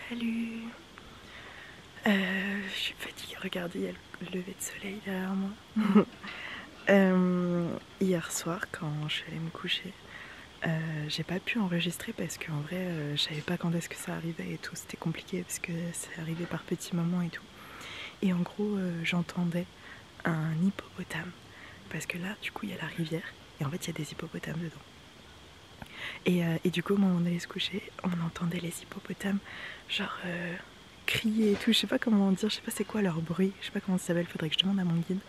Salut. Je suis fatiguée, regardez, il y a le lever de soleil derrière moi. Hier soir, quand je suis allée me coucher, j'ai pas pu enregistrer parce qu'en vrai, je savais pas quand est-ce que ça arrivait et tout. C'était compliqué parce que c'est arrivé par petits moments et tout. Et en gros, j'entendais un hippopotame. Parce que là, du coup, il y a la rivière et en fait, il y a des hippopotames dedans. Et du coup, au moment où on allait se coucher, on entendait les hippopotames, genre crier et tout. Je sais pas comment dire, je sais pas c'est quoi leur bruit, je sais pas comment ça s'appelle, faudrait que je demande à mon guide.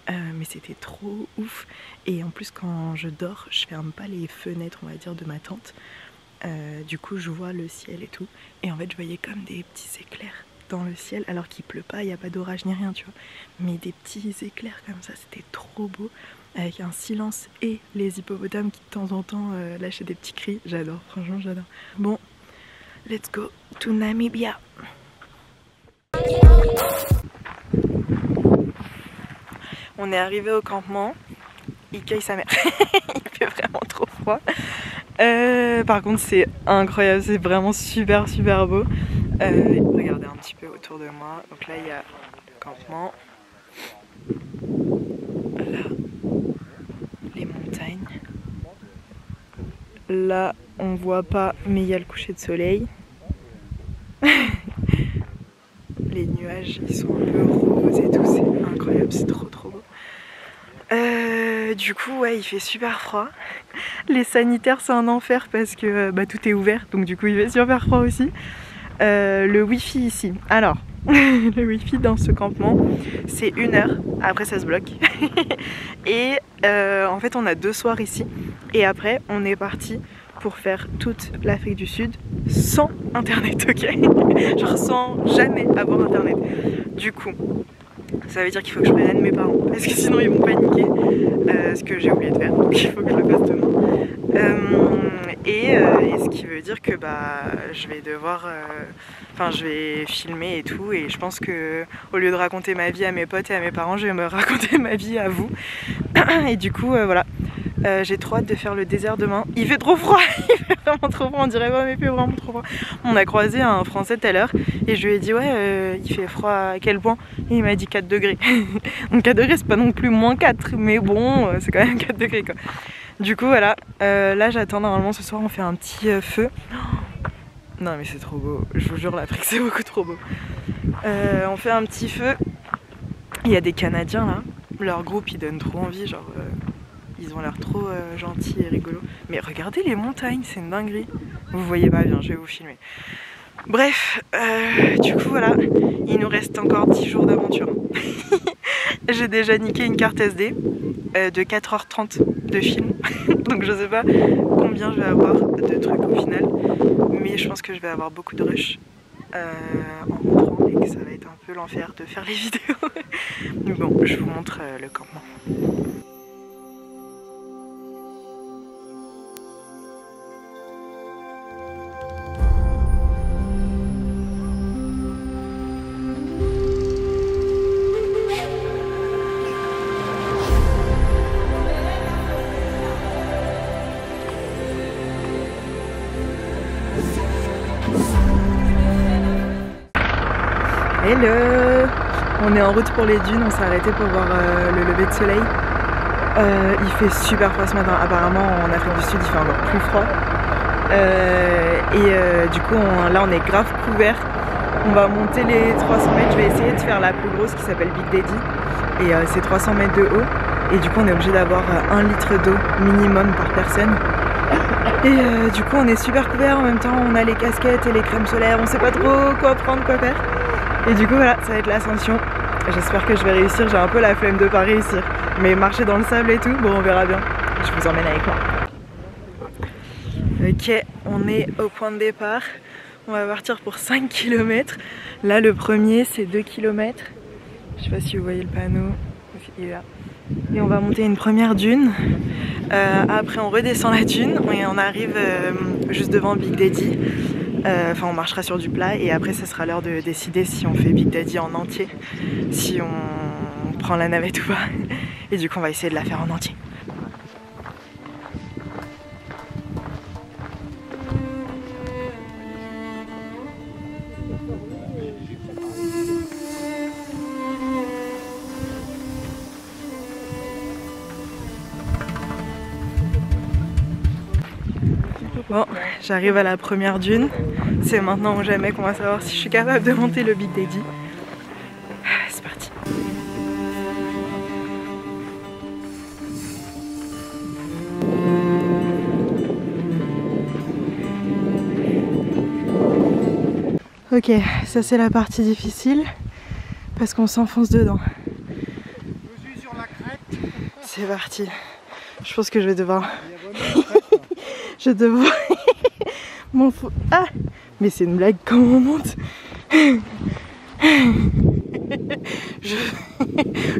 Mais c'était trop ouf. Et en plus, quand je dors, je ferme pas les fenêtres, on va dire, de ma tente. Du coup, je vois le ciel et tout. Et en fait, je voyais comme des petits éclairs dans le ciel, alors qu'il pleut pas, il n'y a pas d'orage ni rien, tu vois. Mais des petits éclairs comme ça, c'était trop beau. Avec un silence et les hippopotames qui de temps en temps lâchaient des petits cris. J'adore, franchement j'adore. Bon, let's go to Namibia. On est arrivé au campement. Il cueille sa mère. Il fait vraiment trop froid. Par contre c'est incroyable, c'est vraiment super beau. Regardez un petit peu autour de moi. Donc là il y a le campement. Là, les montagnes. Là, on voit pas, mais il y a le coucher de soleil. Les nuages, ils sont un peu roses et tout, c'est incroyable, c'est trop beau. Du coup, ouais, il fait super froid. Les sanitaires, c'est un enfer parce que tout est ouvert, donc du coup, il fait super froid aussi. Le wifi ici. Alors, le wifi dans ce campement, c'est 1 heure. Après, ça se bloque. Et en fait, on a 2 soirs ici. Et après, on est parti pour faire toute l'Afrique du Sud sans internet, ok? Genre sans jamais avoir internet. Du coup, ça veut dire qu'il faut que je prévienne mes parents parce que sinon ils vont paniquer. Ce que j'ai oublié de faire, donc il faut que je le fasse demain. Et ce qui veut dire que je vais devoir... je vais filmer et tout, et je pense que au lieu de raconter ma vie à mes potes et à mes parents, je vais me raconter ma vie à vous. Et du coup, voilà. J'ai trop hâte de faire le désert demain. Il fait trop froid, il fait vraiment trop froid, on dirait pas mais il fait vraiment trop froid. On a croisé un Français tout à l'heure et je lui ai dit ouais il fait froid à quel point? Et il m'a dit 4 degrés. Donc 4 degrés c'est pas non plus moins 4, mais bon c'est quand même 4 degrés quoi. Du coup voilà, là j'attends, normalement ce soir on fait un petit feu. Non mais c'est trop beau, je vous jure l'Afrique c'est beaucoup trop beau. On fait un petit feu, il y a des Canadiens là, leur groupe il donne trop envie, genre... Ils ont l'air trop gentils et rigolos. Mais regardez les montagnes, c'est une dinguerie. Vous voyez pas bien, je vais vous filmer. Bref, du coup voilà, il nous reste encore 10 jours d'aventure. J'ai déjà niqué une carte SD de 4h30 de film. Donc je sais pas combien je vais avoir de trucs au final. Mais je pense que je vais avoir beaucoup de rush en rentrant et que ça va être un peu l'enfer de faire les vidéos. Mais bon, je vous montre le campement. Hello! On est en route pour les dunes, on s'est arrêté pour voir le lever de soleil. Il fait super froid ce matin, apparemment en Afrique du Sud il fait encore plus froid. Du coup là on est grave couvert. On va monter les 300 mètres, je vais essayer de faire la plus grosse qui s'appelle Big Daddy. Et c'est 300 mètres de haut. Et du coup on est obligé d'avoir 1 litre d'eau minimum par personne. Et du coup on est super couvert, en même temps on a les casquettes et les crèmes solaires, on sait pas trop quoi prendre, quoi faire. Et du coup voilà, ça va être l'ascension. J'espère que je vais réussir, j'ai un peu la flemme de pas réussir. Mais marcher dans le sable et tout, bon on verra bien. Je vous emmène avec moi. Ok, on est au point de départ. On va partir pour 5 km. Là le premier c'est 2 km. Je sais pas si vous voyez le panneau. Il est là. Et on va monter une première dune. Après on redescend la dune et on arrive juste devant Big Daddy. Enfin on marchera sur du plat et après ça sera l'heure de décider si on fait Big Daddy en entier, si on prend la navette ou pas. Et du coup on va essayer de la faire en entier. Bon, j'arrive à la première dune. C'est maintenant ou jamais qu'on va savoir si je suis capable de monter le Big Daddy. C'est parti. Ok, ça c'est la partie difficile parce qu'on s'enfonce dedans. C'est parti. Je pense que je vais devoir... je vais devoir... Mon fou... Ah! Mais c'est une blague, comment on monte?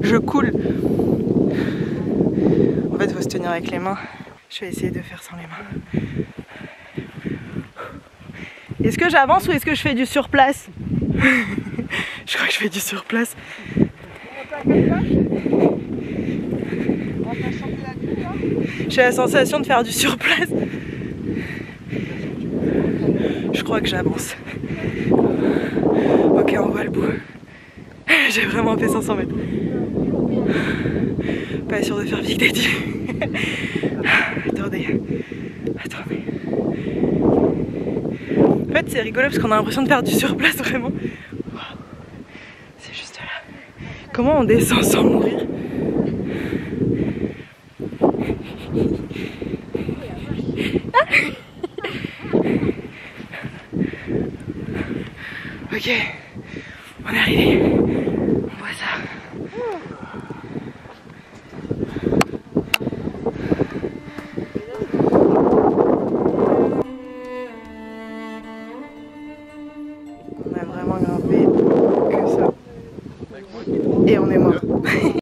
Je coule. En fait, il faut se tenir avec les mains. Je vais essayer de faire sans les mains. Est-ce que j'avance ou est-ce que je fais du surplace? Je crois que je fais du surplace. J'ai la sensation de faire du surplace. Je crois que j'avance. Ok, on voit le bout. J'ai vraiment fait 500 mètres. Pas sûr de faire Big Daddy. Attendez. En fait, c'est rigolo parce qu'on a l'impression de faire du surplace vraiment. C'est juste là. Comment on descend sans mourir? Ok, on est arrivé. On voit ça. On a vraiment grimpé que ça. Et on est mort.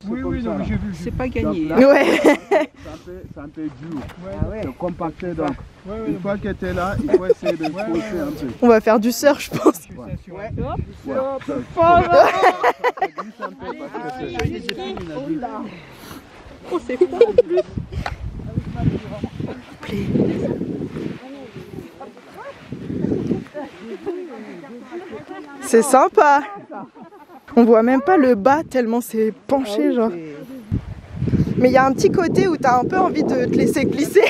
Oui, non, j'ai vu. C'est pas gagné. Ouais. C'est un peu dur. C'est compacté donc. Une fois que tu es là, il faut essayer de pousser un peu. On va faire du surf, je pense. Oh, c'est fou en plus. C'est sympa. On voit même pas le bas tellement c'est penché genre. Mais il y a un petit côté où t'as un peu envie de te laisser glisser.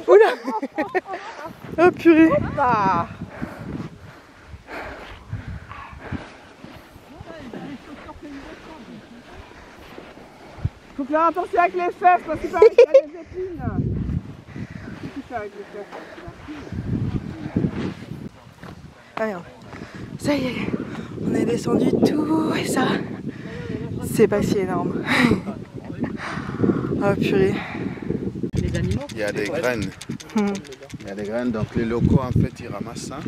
Oula. Oh purée. Faut faire attention avec les fesses parce que ça avec les épines. Allez, ça y est, on est descendu tout et ça, c'est pas si énorme. Oh purée. Il y a des graines. Il y a des graines, donc les locaux en fait ils ramassent ça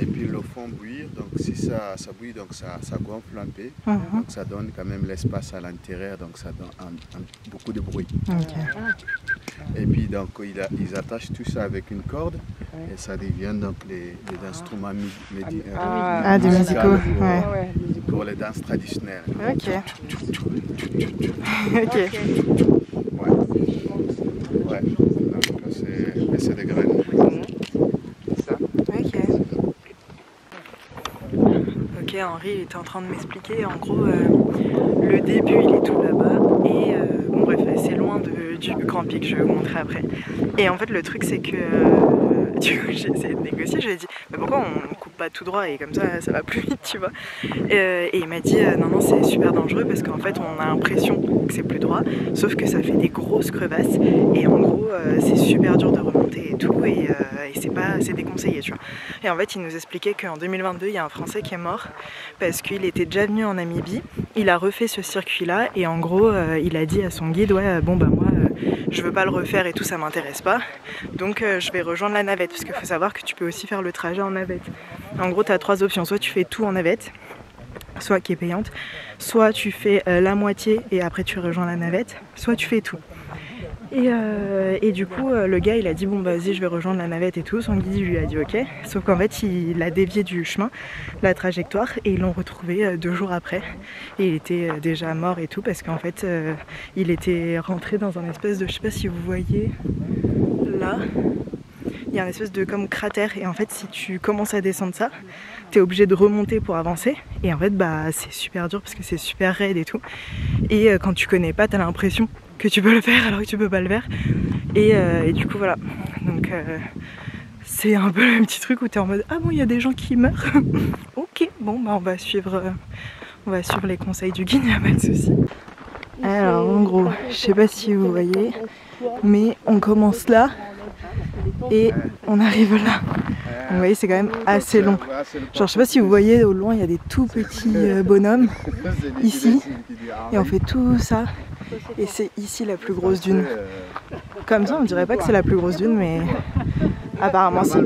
et puis ils le font bouillir. Donc si ça bouille, donc ça gonfle un peu. Donc ça donne quand même l'espace à l'intérieur, donc ça donne beaucoup de bruit. Et puis donc ils attachent tout ça avec une corde et ça devient donc les instruments Des musicaux. pour les danses traditionnelles. Ok. Ouais. Donc c'est des graines. Ok, Henri il était en train de m'expliquer en gros le début il est tout là-bas et bon bref c'est loin du grand pic, je vais vous montrer après. Et en fait le truc c'est que du coup j'ai essayé de négocier, je lui ai dit mais pourquoi on coupe pas tout droit et comme ça va plus vite tu vois. Et il m'a dit non c'est super dangereux parce qu'en fait on a l'impression que c'est plus droit sauf que ça fait des grosses crevasses et en gros c'est super dur de remonter et tout et c'est déconseillé tu vois. Et en fait il nous expliquait qu'en 2022 il y a un Français qui est mort parce qu'il était déjà venu en Namibie, il a refait ce circuit là et en gros il a dit à son guide ouais bon bah moi je veux pas le refaire et tout, ça m'intéresse pas donc je vais rejoindre la navette parce qu'il faut savoir que tu peux aussi faire le trajet en navette. En gros tu as trois options, soit tu fais tout en navette, soit qui est payante, soit tu fais la moitié et après tu rejoins la navette, soit tu fais tout. Et du coup le gars il a dit bon bah vas-y je vais rejoindre la navette et tout, son guide lui a dit ok, sauf qu'en fait il a dévié du chemin, la trajectoire et ils l'ont retrouvé 2 jours après et il était déjà mort et tout parce qu'en fait il était rentré dans un espèce de, je sais pas si vous voyez là, il y a un espèce de comme cratère et en fait si tu commences à descendre ça t'es obligé de remonter pour avancer et en fait bah c'est super dur parce que c'est super raide et tout et quand tu connais pas t'as l'impression que tu peux le faire alors que tu peux pas le faire Et du coup voilà, donc c'est un peu le petit truc où tu es en mode ah bon il y a des gens qui meurent. Ok, bon bah on va suivre les conseils du guide, il n'y a pas de souci. Alors en gros, je sais pas si vous voyez, mais on commence là et on arrive là. Donc, vous voyez c'est quand même assez long. Genre je sais pas si vous voyez au loin il y a des tout petits bonhommes ici et on fait tout ça et c'est ici la plus grosse dune. Comme ça on dirait pas que c'est la plus grosse dune mais apparemment si.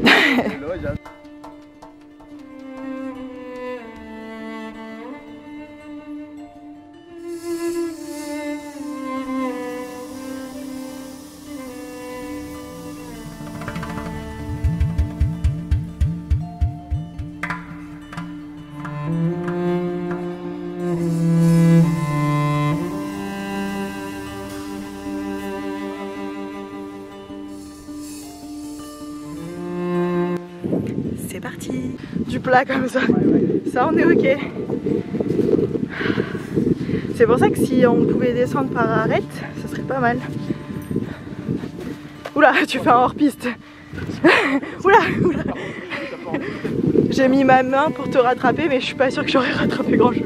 C'est parti. Du plat comme ça, ça on est ok. C'est pour ça que si on pouvait descendre par arête, ça serait pas mal. Oula, tu fais un hors-piste. Oula, oula. J'ai mis ma main pour te rattraper mais je suis pas sûre que j'aurais rattrapé grand chose.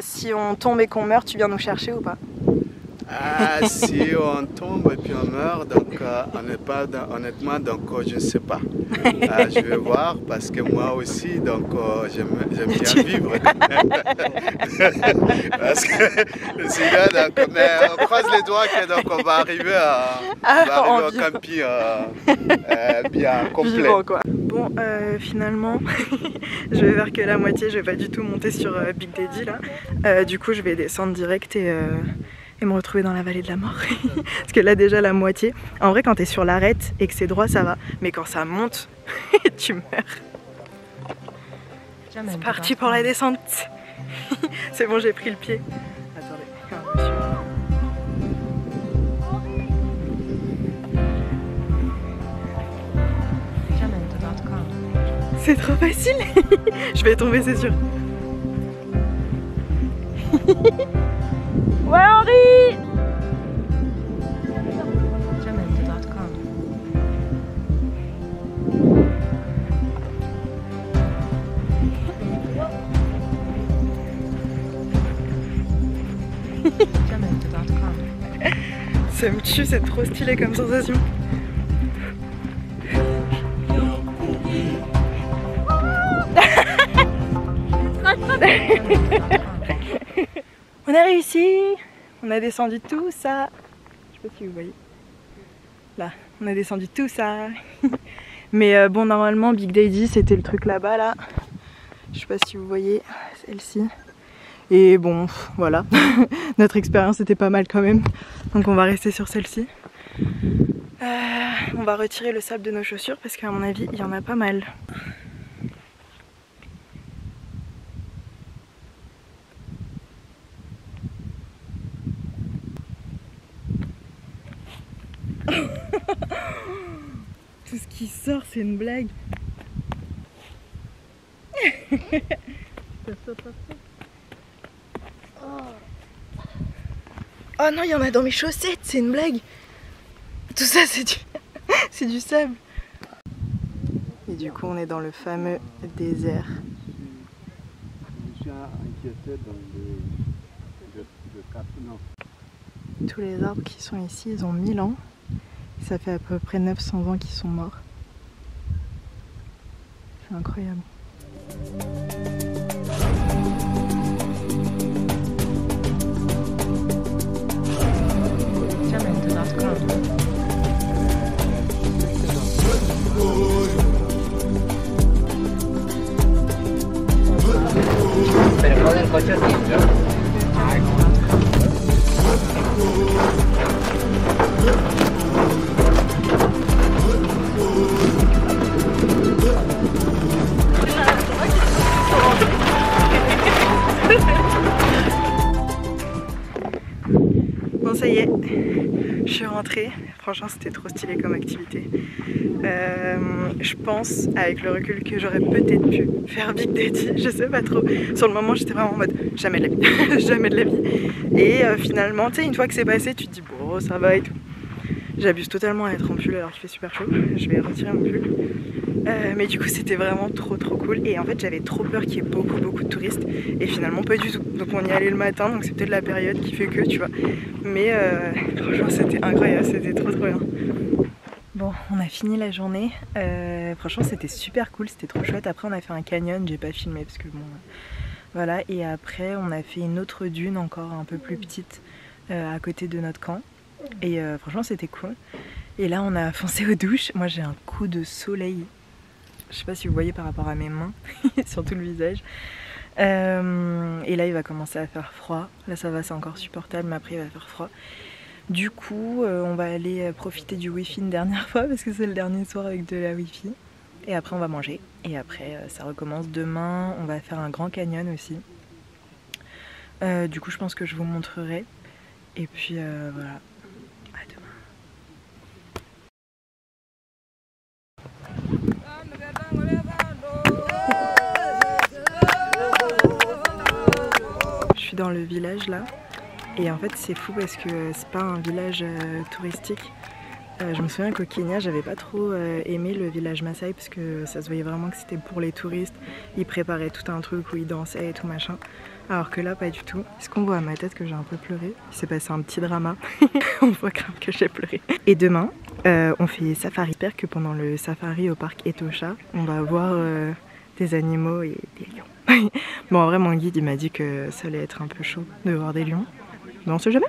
Si on tombe et qu'on meurt, tu viens nous chercher ou pas? Si on tombe et puis on meurt, donc honnêtement, donc je ne sais pas. Je vais voir parce que moi aussi, donc j'aime bien vivre. Parce que sinon, donc, mais on croise les doigts que donc on va arriver au camping bien complet. Vivant, quoi. Bon, finalement, je vais vers que la moitié. Je vais pas du tout monter sur Big Daddy là. Du coup, je vais descendre direct et me retrouver dans la vallée de la mort. Parce que là déjà la moitié, en vrai quand t'es sur l'arête et que c'est droit ça va, mais quand ça monte, tu meurs. C'est parti pour la descente. C'est bon, j'ai pris le pied. Attendez. C'est trop facile. Je vais tomber, c'est sûr. Ouais Henri. Ça me tue, c'est trop stylé comme sensation. On a réussi, on a descendu tout ça. Je sais pas si vous voyez. Là, on a descendu tout ça. Mais bon, normalement, Big Daddy, c'était le truc là-bas, là. Je sais pas si vous voyez celle-ci. Et bon, voilà. Notre expérience était pas mal quand même. Donc on va rester sur celle-ci. On va retirer le sable de nos chaussures parce qu'à mon avis, il y en a pas mal. Tout ce qui sort, c'est une blague. Oh non, il y en a dans mes chaussettes, c'est une blague. Tout ça, c'est du sable. Et du coup, on est dans le fameux désert. Je suis inquiété dans le Capnon. Tous les arbres qui sont ici, ils ont 1000 ans. Ça fait à peu près 900 ans qu'ils sont morts. C'est incroyable. Pero no del coche. rentrée, franchement c'était trop stylé comme activité. Je pense avec le recul que j'aurais peut-être pu faire Big Daddy, je sais pas trop. Sur le moment j'étais vraiment en mode jamais de la vie, jamais de la vie. Et finalement tu sais une fois que c'est passé tu te dis bon ça va et tout. J'abuse totalement à être en pull alors qu'il fait super chaud, je vais retirer mon pull. Mais du coup c'était vraiment trop cool et en fait j'avais trop peur qu'il y ait beaucoup de touristes et finalement pas du tout. Donc on y allait le matin donc c'est peut-être la période qui fait que tu vois. Mais franchement c'était incroyable, c'était trop bien. Bon on a fini la journée, franchement c'était super cool, c'était trop chouette. Après on a fait un canyon, j'ai pas filmé parce que bon voilà. Et après on a fait une autre dune encore un peu plus petite à côté de notre camp. Et franchement c'était cool. Et là on a foncé aux douches. Moi j'ai un coup de soleil. Je sais pas si vous voyez par rapport à mes mains, sur tout le visage. Et là il va commencer à faire froid. Là ça va, c'est encore supportable, mais après il va faire froid. Du coup on va aller profiter du wifi une dernière fois parce que c'est le dernier soir avec de la wifi. Et après on va manger. Et après ça recommence. Demain on va faire un grand canyon aussi. Du coup je pense que je vous montrerai. Et puis voilà. Je suis dans le village là et en fait c'est fou parce que c'est pas un village touristique. Je me souviens qu'au Kenya j'avais pas trop aimé le village Maasai parce que ça se voyait vraiment que c'était pour les touristes. Ils préparaient tout un truc où ils dansaient et tout machin. Alors que là pas du tout. Est-ce qu'on voit à ma tête que j'ai un peu pleuré? Il s'est passé un petit drama. On voit grave que j'ai pleuré. Et demain on fait safari. J'espère que pendant le safari au parc Etosha on va voir des animaux et des lions. Bon en vrai mon guide il m'a dit que ça allait être un peu chaud de voir des lions. Mais on sait jamais.